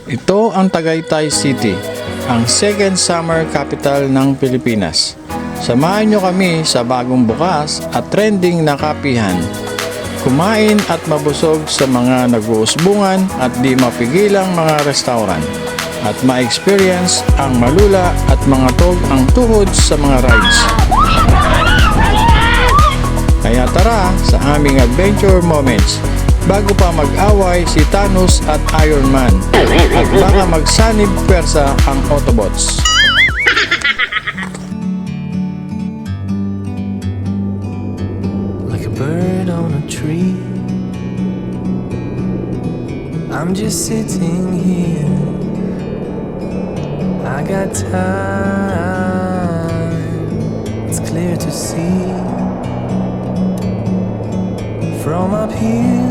Ito ang Tagaytay City, ang second summer capital ng Pilipinas. Samahan nyo kami sa bagong bukas at trending na kapihan. Kumain at mabusog sa mga nag-uusbungan at di mapigilang mga restaurant. At ma-experience ang malula at mga tog ang tuhod sa mga rides. Kaya tara sa aming adventure moments bago pa mag-away si Thanos at Iron Man at baka magsanib pwersa ang Autobots. Like a bird on a tree, I'm just sitting here. I got time, it's clear to see from up here.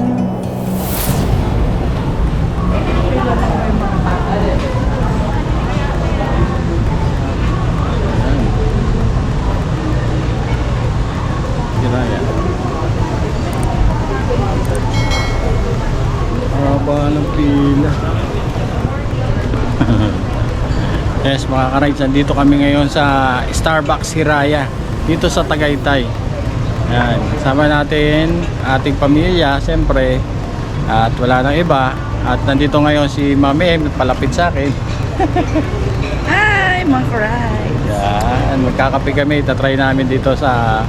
Hiraya. Haba ng pila. Yes, mga ka-rides, nandito kami ngayon sa Starbucks Hiraya dito sa Tagaytay. Ayan, kasama natin ating pamilya, siyempre, at wala nang iba. At nandito ngayon si Mami M, palapit sa akin. Hi, mga ka-rides! Yan, magkakape kami, tatry namin dito sa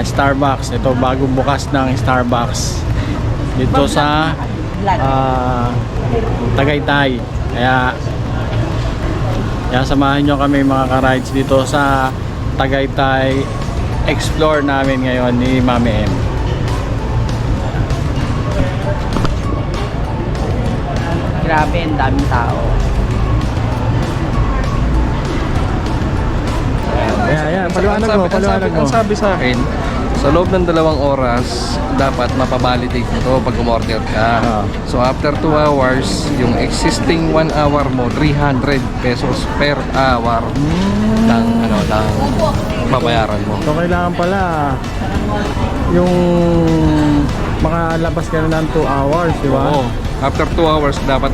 Starbucks. Ito bagong bukas ng Starbucks dito sa Tagaytay. Kaya samahan nyo kami mga ka-rides dito sa Tagaytay. Explore namin ngayon ni Mami M. Grabe, ang daming tao. Ayan, paliwanag mo. Ang sabi sa akin, sa loob ng 2 oras, dapat mapabalidate mo to pag umorder ka. So after 2 hours, yung existing 1 hour mo, 300 pesos per hour lang babayaran mo. So kailangan pala yung makalabas ka na ng 2 hours, di ba? Oo. After 2 hours, dapat,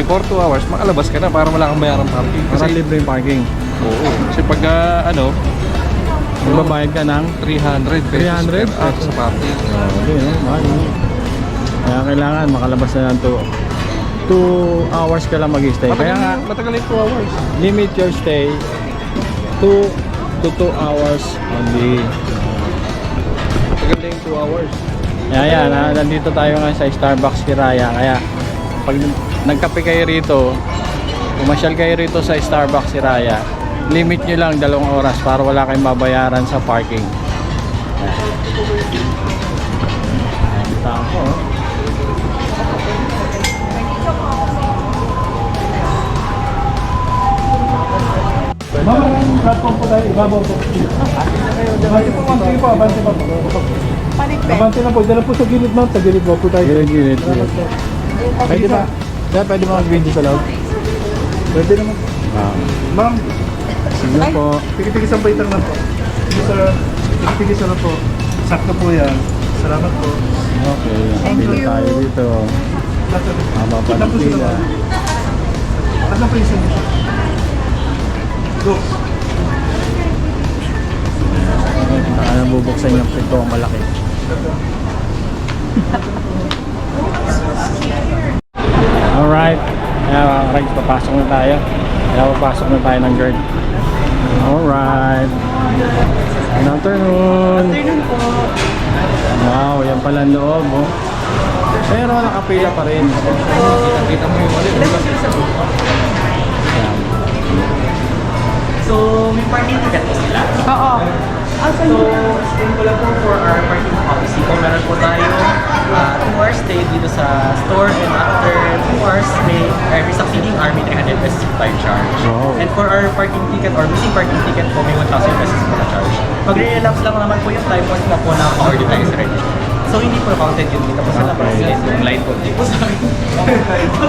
before 2 hours, makalabas ka na para wala kang bayaran parking. Kasi libre yung parking. Oo. Kasi pag, Magbabayad ka ng 300 pesos 300 per hour sa parking. okay, no? Mahal, no? Kaya kailangan makalabas na ng 2 hours ka lang mag-stay. Kaya nga, Matagal yung 2 hours. limit your stay 2 to 2 hours only. Matagal na yung 2 hours. Kaya nandito tayo ngayon sa Starbucks Hiraya. Kaya pag nagkape kayo rito, pumasyal kayo rito sa Starbucks Hiraya, limit nyo lang 2 oras para wala kayong mabayaran sa parking. Kita ako. Maraming platform po tayo, ibabaw po. Abante po, sige po, abante po. Abante na po, dala po sa gilid ma'am, sa gilid po tayo. Gilid. Salamat po. Pwede ba? Sir, pwede ba mag-video sa loob? Pwede naman. Ma'am, Sige na po. tigil-tigisan po itang lang po. Sige sir, tigil-tigisan na po. Sakto po yan. Salamat po. Okay. Thank tayo dito. Haba pa ng pila. At lang po yung sindi. Go. Saan ang bubuksan yung pinto ang malaki. Alright. Kaya right, papasok na tayo. Papasok na tayo ng guard. Alright. Good afternoon. Wow, yan pala ang loob, oh. Pero nakapila pa rin. Kita mo yung So, may parking ticket po sila. Oo. So, explain ko lang po for our parking policy. Kung meron po tayo 2 hours stay dito sa store, and after 2 hours, every succeeding hour may 300 pesos fine charge. Wow. And for our parking ticket or missing parking ticket po, may 1,000 pesos po na charge. Pag re-relapse lang naman po yung time once na po na-order tayo sa register. So, hindi po counted yun dito po sa labas. Yung line po, hindi po sa akin.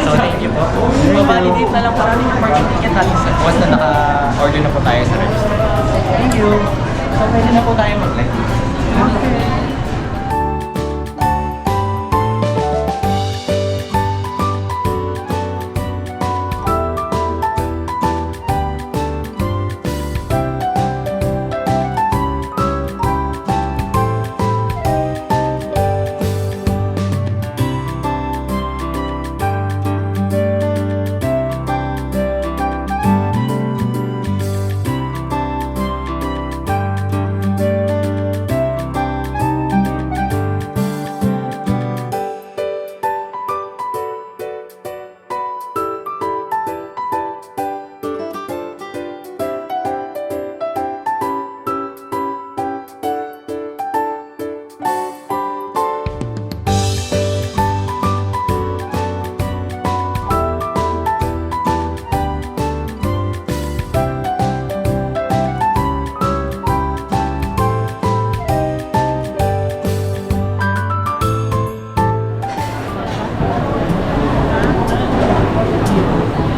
So, thank you po. Ma-validate na lang po namin yung parking ticket natin once na naka-order na po tayo sa register. Thank you. So, pwede na po tayo mag-line. Okay.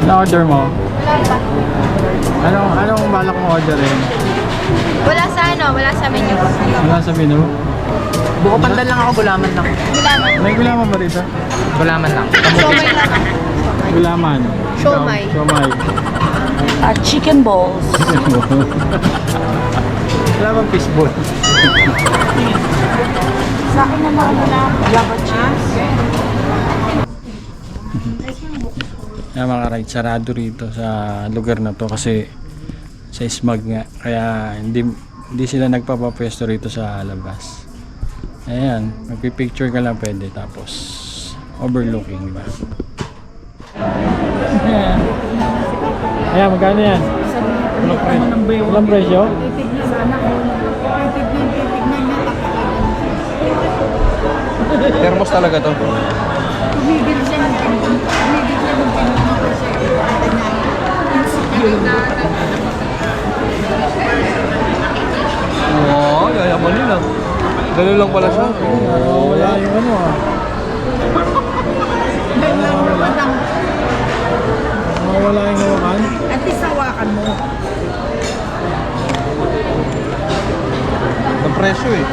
Ano order mo? Wala pa. Anong balak mo orderin? Wala sa menu. Wala sa menu? Buko pandan lang ako, gulaman lang. Gulaman. May gulaman ba rito? Gulaman lang. Siomay lang. Gulaman. Siomay. Ikaw, siomay. At chicken balls. Wala bang fishball? Sa akin naman wala. Wala ba cheese? Yan mga ka-ride, sarado rito sa lugar na to kasi sa smog nga. Kaya hindi sila nagpapapwesto rito sa labas. Ayan, magpipicture ka lang pwede tapos overlooking, diba? Ayan, magkano yan? Walang presyo? Thermos talaga to. Oo, yayaman nila. Ganun lang pala siya. Wala yung ano ah. Wala yung hawakan. At least hawakan mo. Ang presyo eh.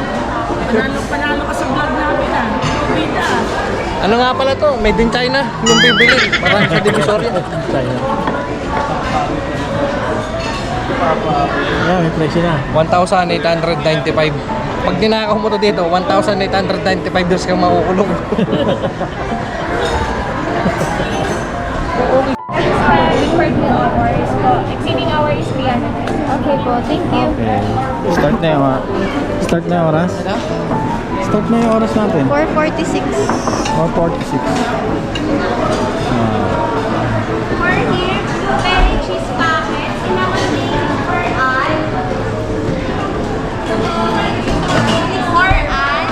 Panalo ka sa vlog namin ah. Bida. Ano nga pala to? Made in China. Yung bibili. Parang sa Divisoria. China. Ayan, may presyo na. 1,895. Pag dinakaw mo to dito, 1,895 dos kang makukulong. hours po. Exceeding hour is 300. Okay po, thank you. Okay. Start na yung Start na yung oras? Start na yung oras natin. 4:46. 4:46. For here, blueberry cheese packets, sinamang for all. For all.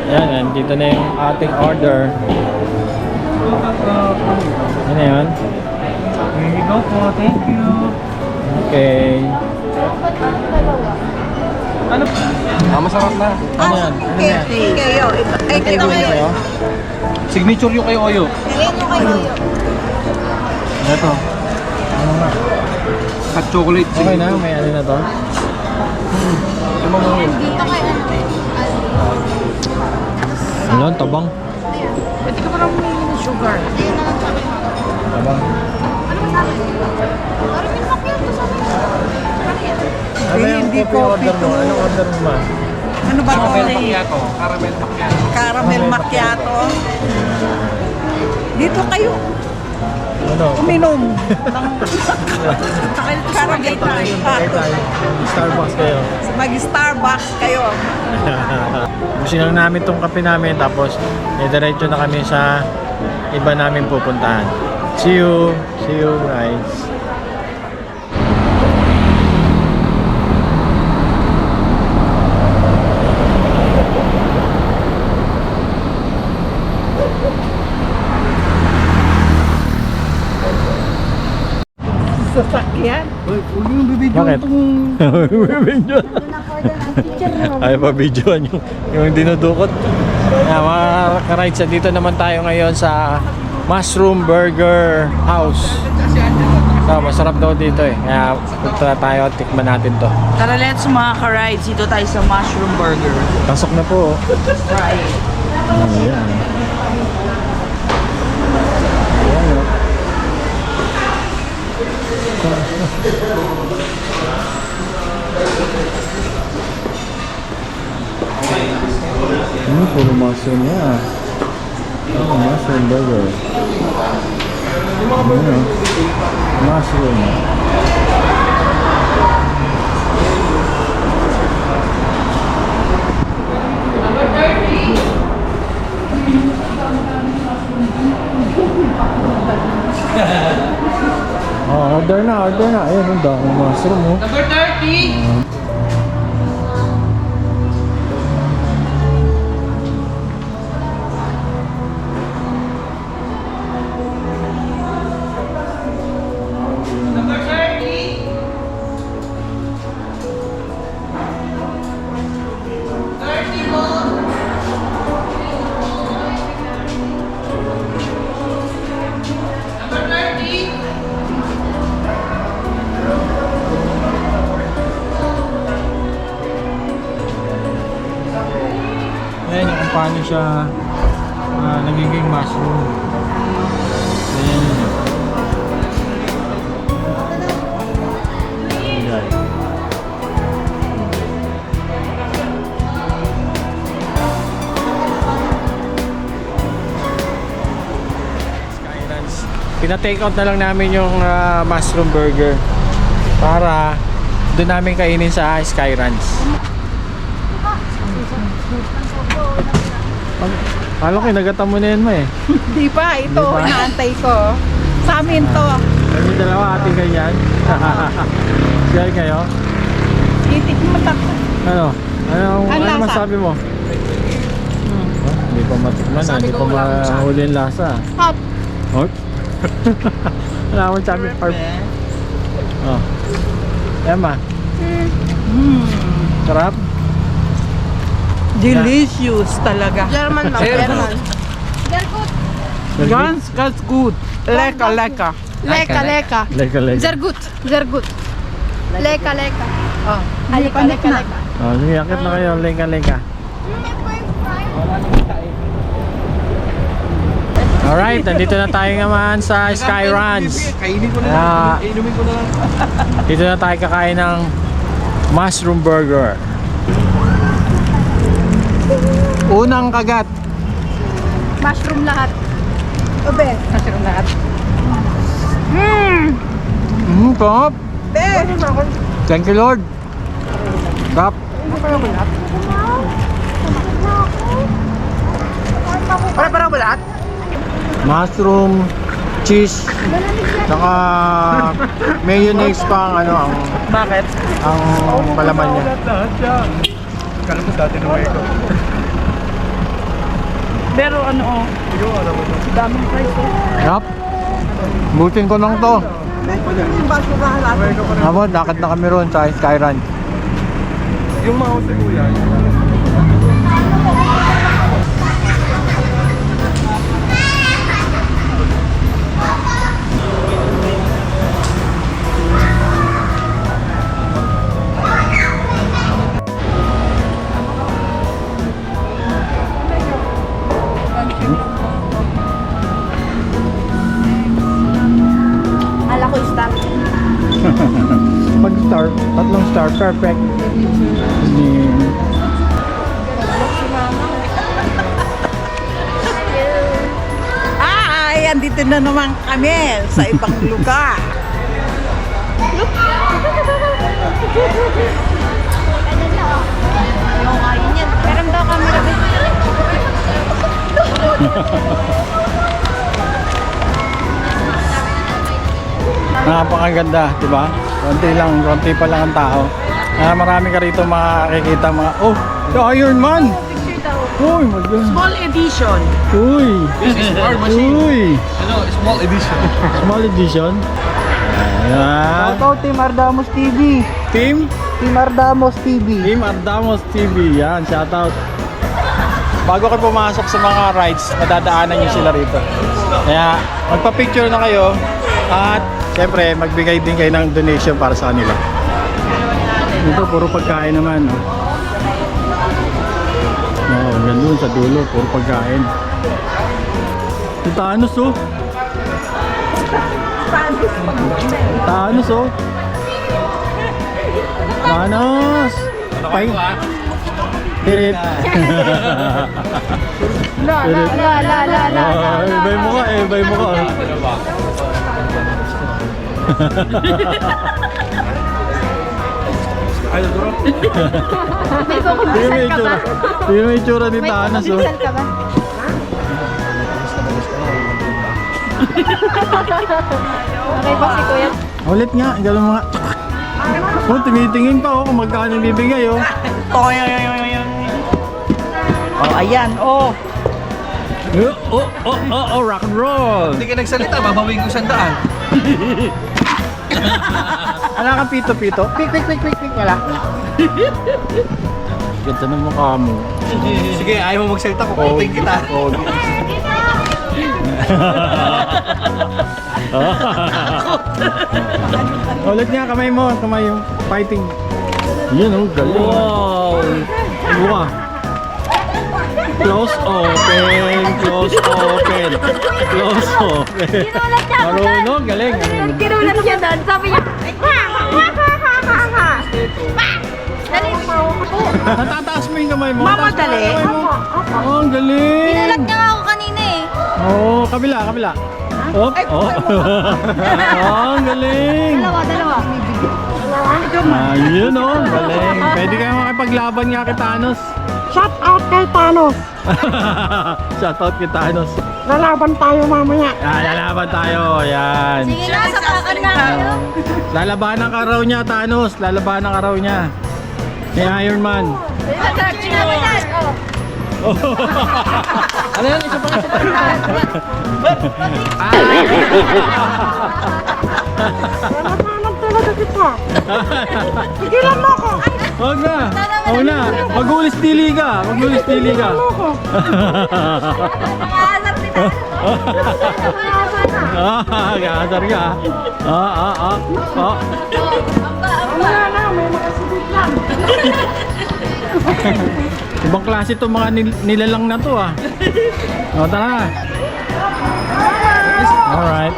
Yan, nandito na yung ating order. Ano yan? Here you go po. Thank you. Okay. Masarap na. Ano yan? Ano yan? Kayo. Ito kayo? Signature yung kay Oyo. Ito. Ano nga? Hot chocolate. Okay na? May ano na to? Dito kay Ano? Tabang? Pwede ka parang humingi ng sugar. Ayun na lang sa akin. Tabang. Ano ba sa akin? Parang yung macchiato sa akin. Ano yan? Ano yung Hindi coffee order mo? coffee to. Anong order mo ba? Ano ba ito? Caramel macchiato. Caramel macchiato. Caramel macchiato. Dito kayo. Ano? Uminom. Caramel macchiato. Starbucks kayo. Mag-Starbucks kayo. Gusto lang namin tong kape namin tapos diretso na kami sa iba namin pupuntahan. See you guys. Sasakyan. Bakit? Bibidyo. Ay pa videoan yung dinudukot. Yeah, mga ka-rides, dito naman tayo ngayon sa Mushroom Burger House. So, masarap daw dito eh. Kaya punta tayo at tikman natin to. Tara, let's mga ka-rides. Dito tayo sa Mushroom Burger. Pasok na po. Try it. Ayan. Ayan o. Puro mushroom niya. Mushroom burger. Ayan o. Mushroom. Order na. Ayan, ang dami mushroom oh. Number 30! Ayan yung kung paano siya nagiging mushroom. Ayan yun. Ayan. Skylands. Pina-take out na lang namin yung mushroom burger para doon namin kainin sa Skylands. Kala ko nagatan mo na yan mo eh. Di pa, ito, Di pa? inaantay ko. Sa amin to. Kami dalawa ating ganyan. Share kayo. Itik mo tako. Ano? Ano Ang lasa? masabi mo? Hindi pa matikman na, hindi pa mahuli yung lasa. Hot. Hot? Wala akong sabi. Oh. Emma, sarap? Delicious talaga. German lang, German. Ganz gut. Leka, leka. Leka, leka. Leka, leka. Sehr gut, sehr gut. Leka, leka. Oh. Leka, leka, leka. Oh, sige, akit na kayo. Leka, leka. Alright, nandito na tayo naman sa Sky Ranch. Kainin ko na Ah. lang. Inumin ko na lang. Dito na tayo kakain ng mushroom burger. Unang kagat. Mushroom lahat. Obe. Mushroom lahat. Top. Thank you, Lord. Top. Para ba lahat? Mushroom, cheese, saka mayonnaise pa ang ano ang Bakit? ang palaman niya. Lahat siya. Kala mo dati na ito. Pero ano oh, Ikaw, alam mo ito. daming price oh. Yup. Butin ko lang to. Habang lakad na kami roon sa Sky Ranch. Yung mouse ni Kuya. Ala ko stop. Pag star, tatlong star, perfect. Ay, andito na naman kami sa ibang lugar. Yung ayun yan. Meron daw camera ba? Napakaganda, di ba? Konti pa lang ang tao. Marami ka rito makikita mga, oh, the Iron Man! Uy, maganda. Small edition. Uy! This is our machine. Uy! Ano, small edition. Small edition. Ayan. Team Ardamos TV. Team? Team Ardamos TV. Team Ardamos TV. Yan, shoutout. Bago kayo pumasok sa mga rides, madadaanan nyo sila rito. Kaya, magpa-picture na kayo at syempre, magbigay din kayo ng donation para sa kanila. Ito, puro pagkain naman. Oh, hanggang doon sa dulo, puro pagkain. Ito, Thanos, oh. Thanos, oh. Thanos! Pay. Tirit. La, la, la, la, la, la. Oh, ibay mo ka, ibay mo ka. May kukumbisal ka ba? Tingnan mo yung itsura ni May Thanos, oh. kukumbisal ka ba? Okay ba si Kuya? Ulit nga, gano'n mga... Oh, tumitingin pa, oh, kung magkano bibigay, oh. Oh, ayan, oh. Oh, rock and roll! Hindi ka nagsalita, babawin ko 100. Wala kang pito-pito? Pik, wala. Ganda ng mukha mo. Sige, ayaw mo magsalita, kukuting kita. Ulit nga, kamay mo, kamay yung fighting. Yan, oh, galing. Wow! Buka. Close, open. Close, open. Close, open. Kinulat niya ako doon. Marunong, galing. Kinulat niya doon. Sabi niya, Dali mo. Natataas mo yung kamay mo. Mama, Taas mo dali. yung kamay mo. Oh, ang galing. Kinulat niya nga ako kanina eh. Oh, kabila, kabila. Oh, oh. Oh, ang galing. Dalawa. Ayun oh, galing. Pwede kayo makipaglaban nga kay Thanos. Shout out kay Thanos. Shoutout kay Thanos. Lalaban tayo mamaya. Lalaban tayo, yan. Sige na, sapakan na kayo. Lalabanan ka raw niya, Thanos. Lalabanan ka raw niya. Ni Iron Man. Picture naman yan. Ano yan? Isa pa. Lalabanan talaga kita. Tigilan mo ako. Huwag na. Huwag na. Magulis dili ka. Magulis dili ka. Nangasar si Thanos. Gasar ka. Wala na, may makasigit lang. Ibang klase itong mga nilalang na to ah. O tara. Alright.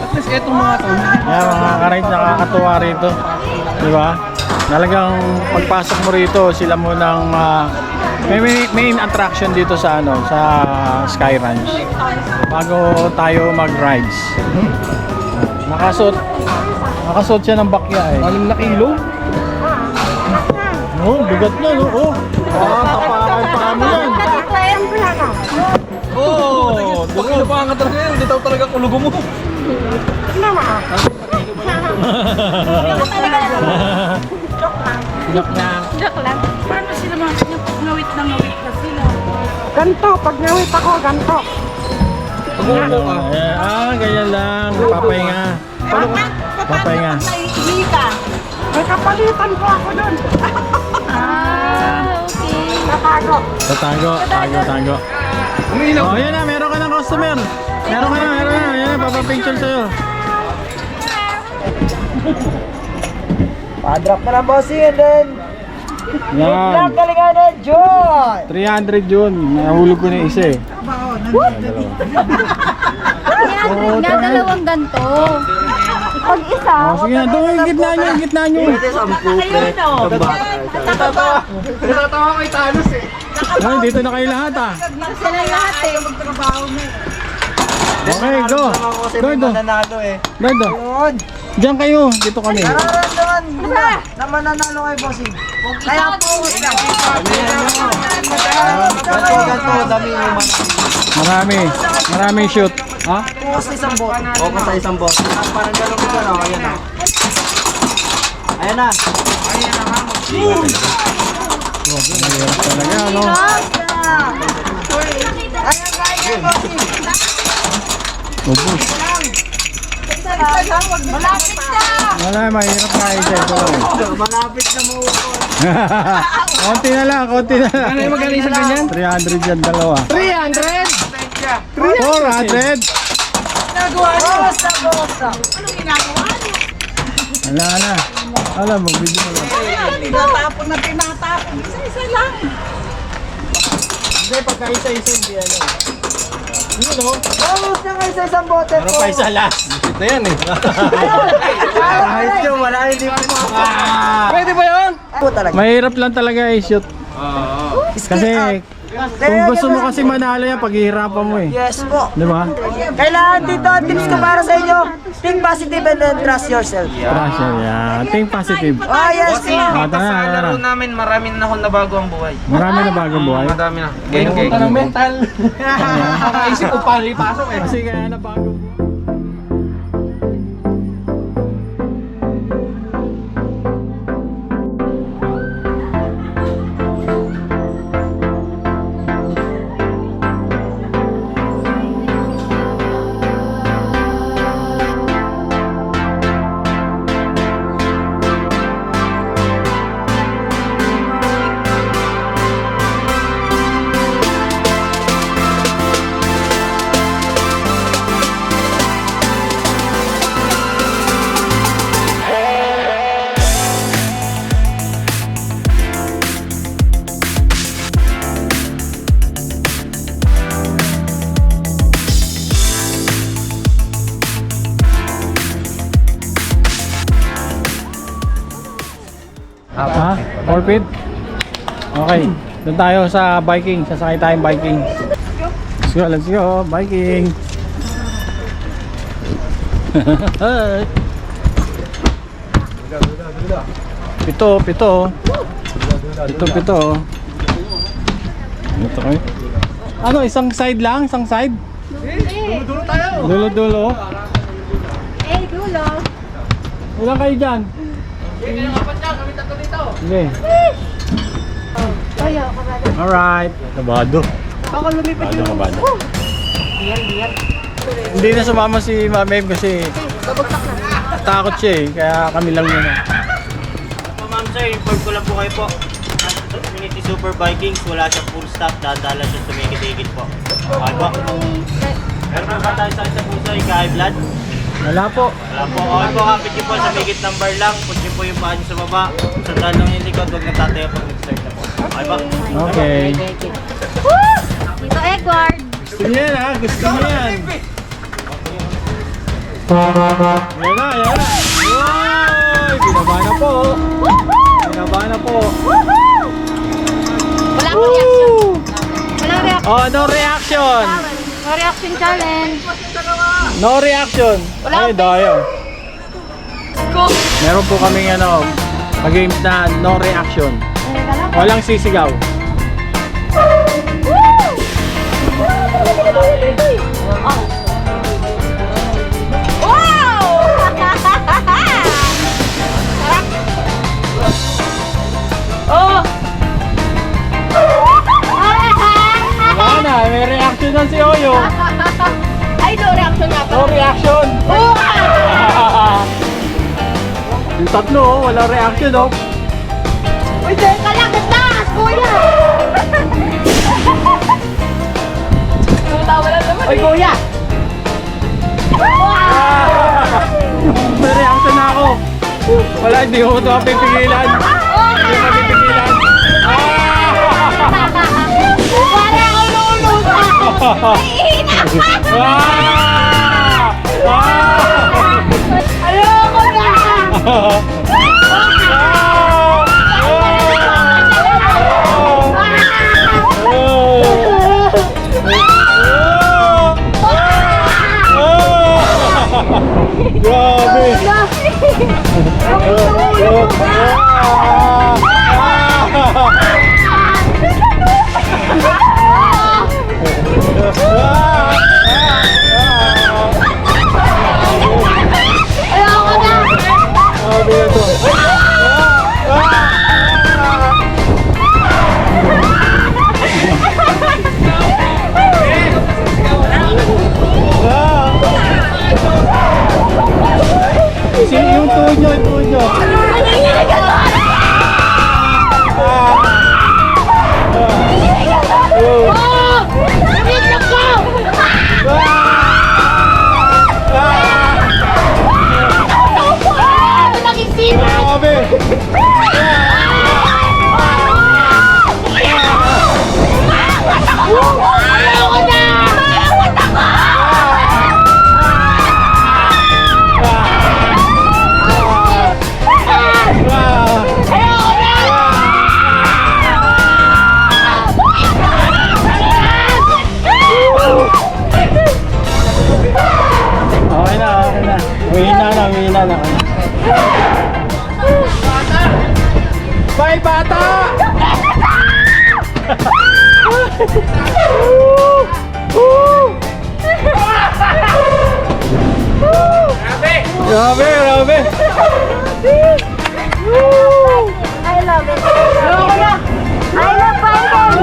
At least etong mga to. Yan mga ka-ride nakakatuwa rito. Diba? Talagang pagpasok mo rito, sila munang may main attraction dito sa sa Sky Ranch. Bago tayo mag-rides. Nakasuot siya ng bakya eh. 6 na kilo. Oh, bigat na no. Oh. Tapakan pa mo yan. Oh, bakit pa nga talaga yan? Hindi daw talaga kulugo mo. Look na. Paano sila mga ganyan pag ngawit na sila? Ganto, pag ngawit ako, ganto. Pag-uupo ka. Ganyan lang. Papahinga. Papahinga. May kapalitan ko ako dun. Okay. Tatago. Tago. Umiilaw. Oh, yan na. Meron ka ng customer. Meron ka na. Yan na. Papapicture sa'yo. Pa-drop na lang bossing and then Yan. galingan na John! 300 yun. Nahulog ko na yung isa eh. Nga dalawang ganto. Pag isa, Oh, sige na. Doon yung gitna nyo. Pwede 10 pre. Natatawa kay Thanos eh. Ay, dito na kayo lahat ah. sila lahat eh. Okay, go. Kasi Go, may go. mananalo eh. Go. Yun! Diyan kayo. Dito kami. Nararamdaman nila na mananalo kay bossing. Kaya po, ganto, dami yung Maraming shoot. Ha? Focus sa isang bot. Focus sa isang bot. Parang gano'n ko dyan, ayan na. Ayan na. Talaga, ano? Ayan kaya bossing. Ubus. Malapit na. Wala, mahirap na isa. Ito lang. Malapit na mo. Konti na lang. Ano yung magaling sa ganyan? 300 yan, dalawa. 300? 400? Bosa. Wala na. Alam mo, video mo lang. Tinatapon na tinatapon. Isa-isa lang. Hindi, pagka isa-isa, hindi ano. Yun o. Focus na kayo sa isang bote po. last. Ito yan eh. Kahit yun, wala hindi mo Pwede ba yun? po talaga. Mahirap lang talaga i-shoot. Kasi, kung gusto mo kasi manalo yan, paghihirapan mo eh. Yes po. Di ba? Kailangan dito ang tips ko para sa inyo. Think positive and then trust yourself. Pressure, yeah. Think positive. Oh, yes po. Tara. namin marami na akong nabago ang buhay. Marami na bagong buhay. Madami na. Punta ng mental. Nakaisip ko paano ipasok eh. Kasi kaya na bago. Forfeit? Okay. Doon tayo sa biking. Sasakay tayong biking. Let's go. Biking. Pito. Pito. Ito kayo. Ano, isang side lang? Isang side? Dulo tayo. Dulo. Eh, dulo. Ilan kayo dyan? Sige. Ayaw, kabado. Alright. Kabado. Baka lumipad yung... Kabado. Diyan. Hindi na sumama si Ma'am kasi Babagsak na. takot siya eh. Kaya kami lang yun. So ma'am sir, inform ko lang po kayo po. Unity Super Vikings, wala siyang full stop, dadala siya tumikit-ikit po. Okay po. Meron ba tayo sa isa puso, ika-high blood? Wala po. Wala po. Okay po, kapit niyo po sa migit ng bar lang. Put niyo po yung paa niyo sa baba. Sandal lang yung likod, huwag natataya pag nag-start na po. Okay po. Okay. Dito, Edward. Gusto niya yan ha. Gusto niya yan. Yan na. Uy! Binaba na po. Wala akong reaction. Walang reaction. Oh, no reaction. No reaction challenge. No reaction. Wala Ay, akong dayo. Go. Meron po kaming games na no reaction. Walang sisigaw. Wow! Oh! Wala na, may reaction na si Oyo. Ay, no reaction nga No reaction. Yung tatlo, walang reaction, oh. Uy, dyan ka lang! Taas, kuya! Tumatawa lang naman. Uy, kuya! May reaction na ako. Wala, hindi ko ito mapipigilan. Hindi ko mapipigilan. Para ako lulusa! Naiinak ka! Ayoko na! Grabe! Ayoko na! Grabe na to. Yung tuhod nyo. Grabe! Ayoko na! Ayoko na! Okay na. Humihina na. Bye, bata! Grabe! I love it. Ayoko na! I love fighting!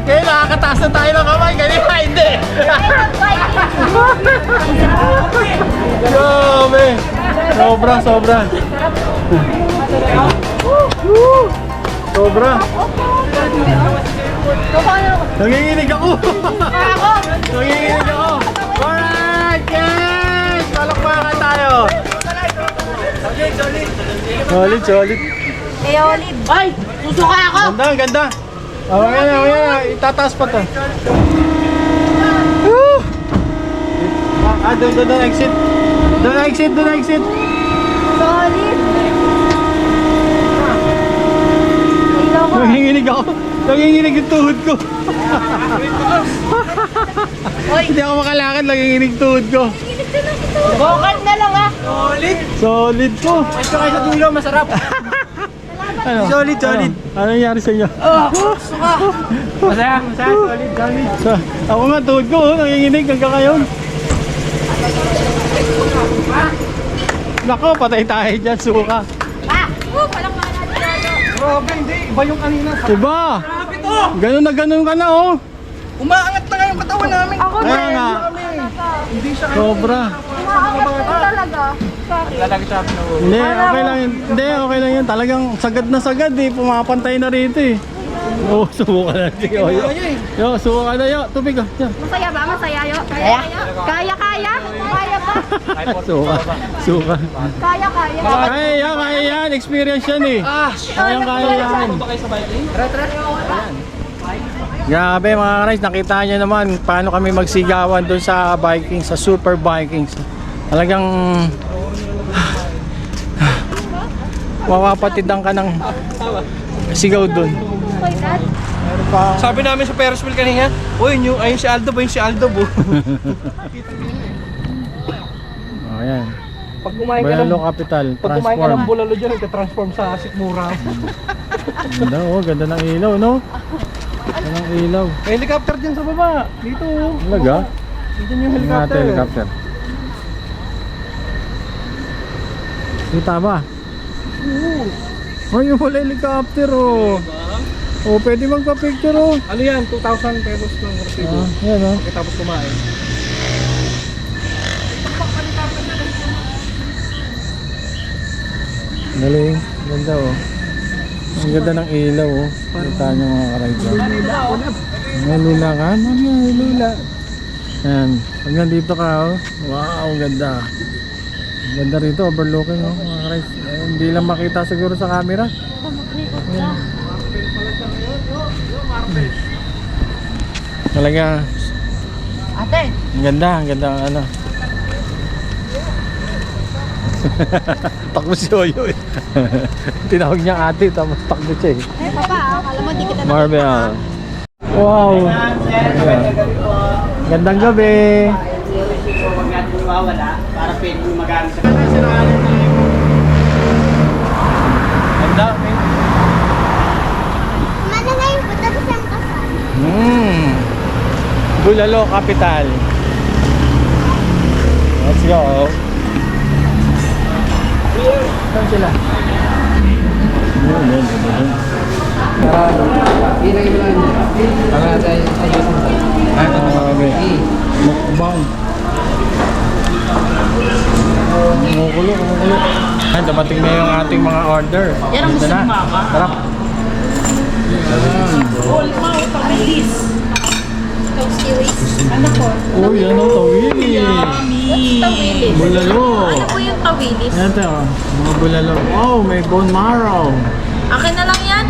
Kaya nakakataas na tayo ng kamay, kanina hindi! Grabe! Sobra! Nanginginig ako! Alright! Yes! Palakpakan tayo! Solid! Eolid. Ay! Susuka ako! Ganda! Ayan, itataas pa to. Woo! Doon exit. Solid. Nanginginig ako. Nanginginig yung tuhod ko. Hindi ako makalakad, nanginginig tuhod ko. Bukad na lang ah. Solid ko. Ito kayo sa dulo, masarap. Ano? Solid, solid. Ano nangyari sa inyo? Masaya, solid, solid. So, ako nga, tuhod ko, nanginginig hanggang ngayon. Nako, patay tayo dyan, suka. Walang mana dito. Grabe, hindi. Iba yung kanina. Diba? Ganun na ganun ka na, oh. Umaangat na nga yung katawan namin. Ako Kaya din. nga, Hindi siya sobra. Umaangat po talaga. Lalagsak na ulo. Hindi, okay lang yun. Hindi, okay lang yun. Talagang sagad na sagad eh. Pumapantay na rito eh. Oo, subukan na. Sige, oh, yo, subukan na, yo. Tubig ah. Yo. Masaya ba? Masaya yo? Kaya? Kaya? Kaya ba? Suka. Kaya? Kaya yan. Experience yan eh. Kaya yan. Grabe mga guys, nakita nyo naman paano kami magsigawan doon sa Vikings, sa Super Vikings. Talagang mapapatidan ka ng sigaw doon. Sabi namin sa Ferris wheel kanina, uy, ayun si Aldo ba? Yung si Aldo po. Oh, ayan. Pag kumain ka ng Bayalo Capital, pag kumain ka ng transform. bulalo dyan, ita-transform sa sikmura. Ganda oh, ganda ng ilaw, no? Ganda ng ilaw. May helicopter dyan sa baba. Dito. Talaga? Dyan yung Tingnan natin, helicopter. Kita ba? Oh, yung wala helicopter oh. Oh, pwede magpa-picture oh. Ano yan? 2,000 pesos lang resibo. Yan oh. Tapos kumain. Galing. Ganda oh. Ang ganda ng ilaw oh. Kita nyo mga ka-rider. May lula ka? Ano may lula? Yan. Pag nandito ka oh. Wow, ganda. Ganda rito, overlooking oh, mga ka-rider. Hindi lang makita siguro sa camera. Yan. Talaga. Ate. Ang ganda ng ano. Takbo si Oyo eh. Tinawag niya ate tapos takbo siya eh. Eh, papa, akala mo di kita Marvel. Wow. Ayan. Gandang gabi. Huwag natin iwawala para pwede mo magamit sa Ganda. Manangay po, tapos ang kasal. Bulalo Capital. Let's go. Saan sila? Mukbang. Kumukulo. Ay, dumating na yung ating mga order. Yan ang gusto ni Mama. Sarap. Toasty waist. Ano po? Oh, yan o, tawili. What's tawilis? Bulalo. Ano po yung tawilis? Yan ito, mga bulalo. Oh, may bone marrow. Akin na lang yan.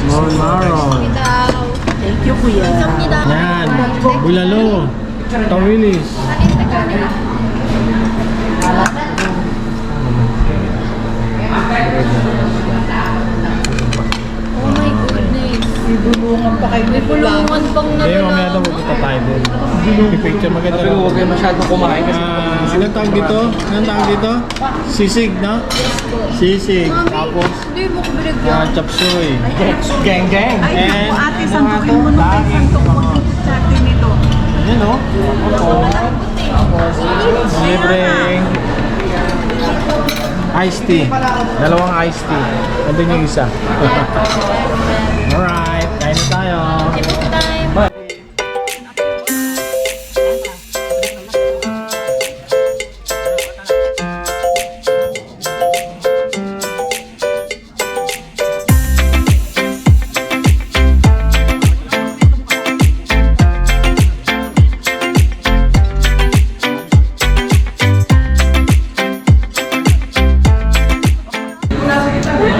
Bone marrow. Daw. Thank you, kuya. Isang nilaw. Yan, bulalo. Tawilis. Oh my goodness. Ibulungan pa kayo. May bulungan pang Ngayon, mamaya ito nalalaman. pupunta tayo doon. Picture maganda. Pero huwag kayo masyadong kumain kasi Anong tawag dito? Anong tawag dito? Sisig, no? Sisig. Tapos, Hindi mo ko binigyan. chop suey. gang gang. And, Ate, santukin mo nung may santok mo yung chate nito. yan o. Tapos, libreng iced tea. Dalawang iced tea. Nandun yung isa. Alright, kain na tayo. Time.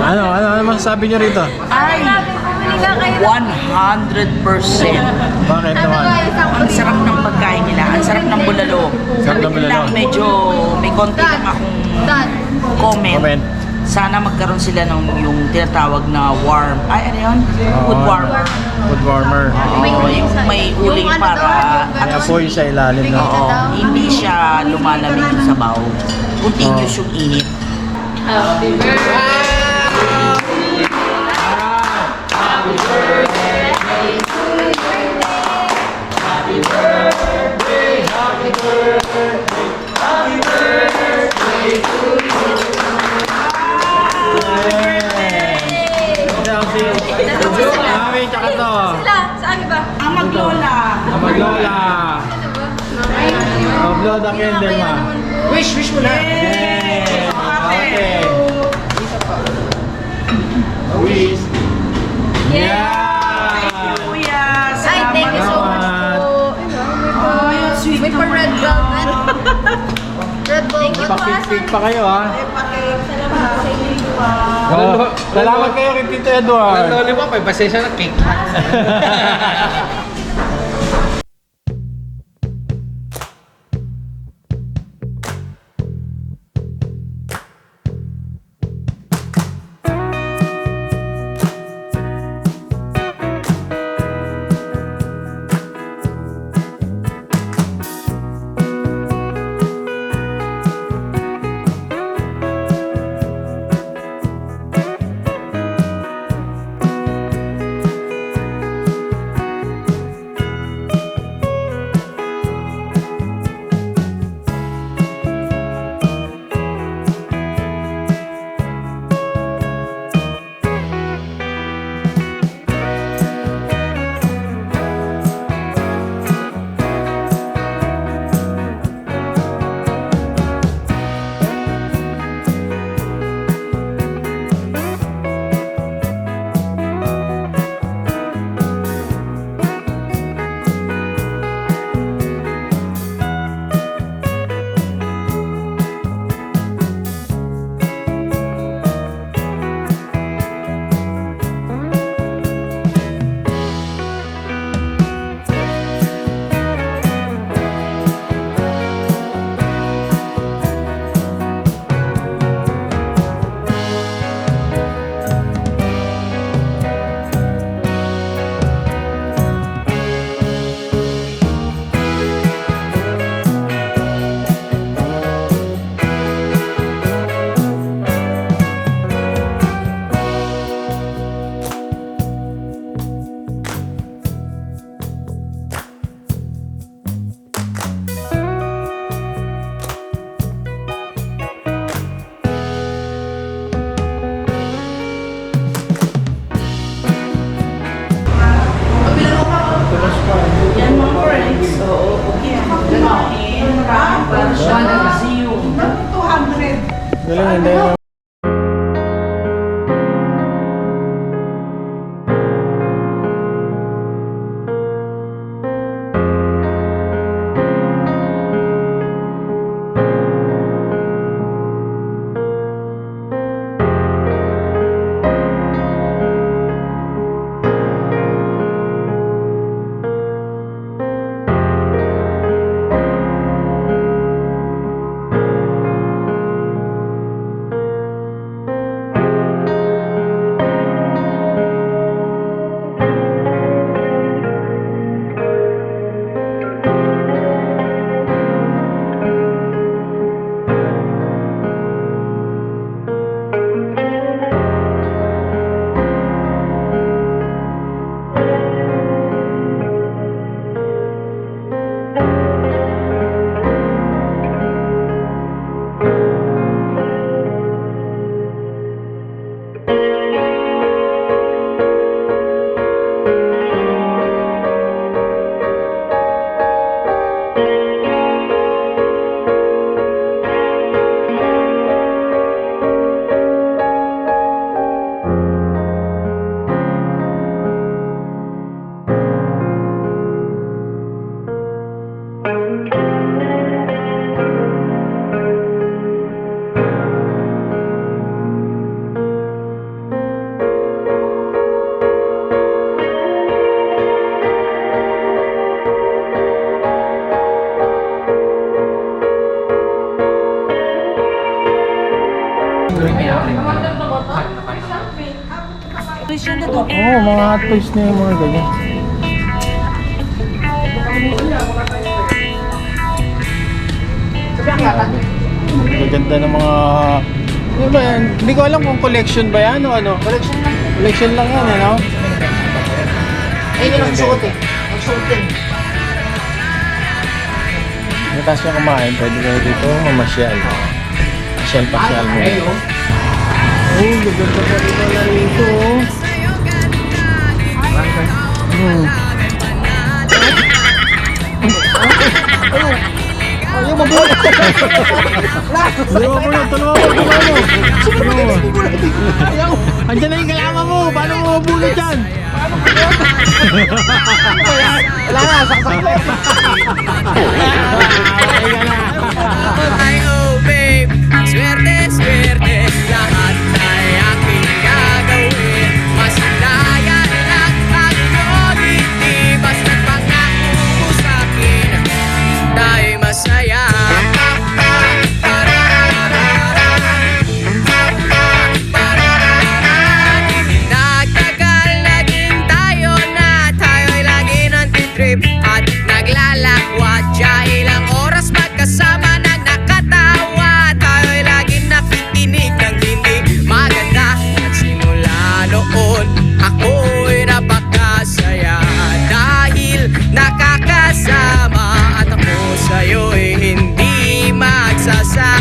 Ano masasabi nyo rito? Ay, Bumili ka kayo. 100%. Bakit Ano naman? nga isang Ang sarap ng pagkain nila. Ang sarap ng bulalo. Sarap ng bulalo. Lang medyo may konti lang akong Dan. comment. Comment. sana magkaroon sila ng yung tinatawag na warm. Ay, ano yun? Food warmer. Food warmer. Oo, yung may uling Yung ano para daw, May apoy sa ilalim, no? Oo, hindi siya lumalamig yung sabaw. Continuous yung init. Mami, tsaka to. Sila, saan ba? Ang maglola. Maglola. Oh, blow the candle, ma. Wish mo na. Okay. Wish. Yeah. Kuya, Ay, thank you so much po. May pa red velvet. Red velvet. Pakik pa kayo, ha? Salamat sa inyo. Oh, salamat kayo kay Tito Edward. Lollipop, may pasensya na cake. Yan mga friends. So, okay. Museum. 200. Galing, hindi. toys yun na to. Oo, mga hot toys na yung mga ganyan. Grabe. Gaganda ng mga... Ano ba yan? Hindi ko alam kung collection ba yan o ano. Collection lang. Collection lang yan, ano? Ayun yung nagsuot eh. Nagsuot din. Natas niya kumain, pwede kayo dito mamasyal. Pasyal mo. Oh, gaganda pa rin pala rito. Ayaw mabulot! Tulungan mo! Ayaw! Andiyan na yung kalaman mo! Paano mo mabulot yan? Wala na! Saksak na! Ay oh babe, swerte, swerte, lahat ay aking gagawin. Mas daya lang ang iyong hindi, basta't pangako mo sa'kin, tayo'y masaya. Nagtagal naging tayo na, tayo'y lagi nagtitrip at naglalakwat. Siya ilang oras magkasama na nakatawa, tayo'y laging nakikinig ng hindi maganda. At simula noon, ako'y napakasaya dahil nakakasama, at ako sa'yo'y hindi magsasama.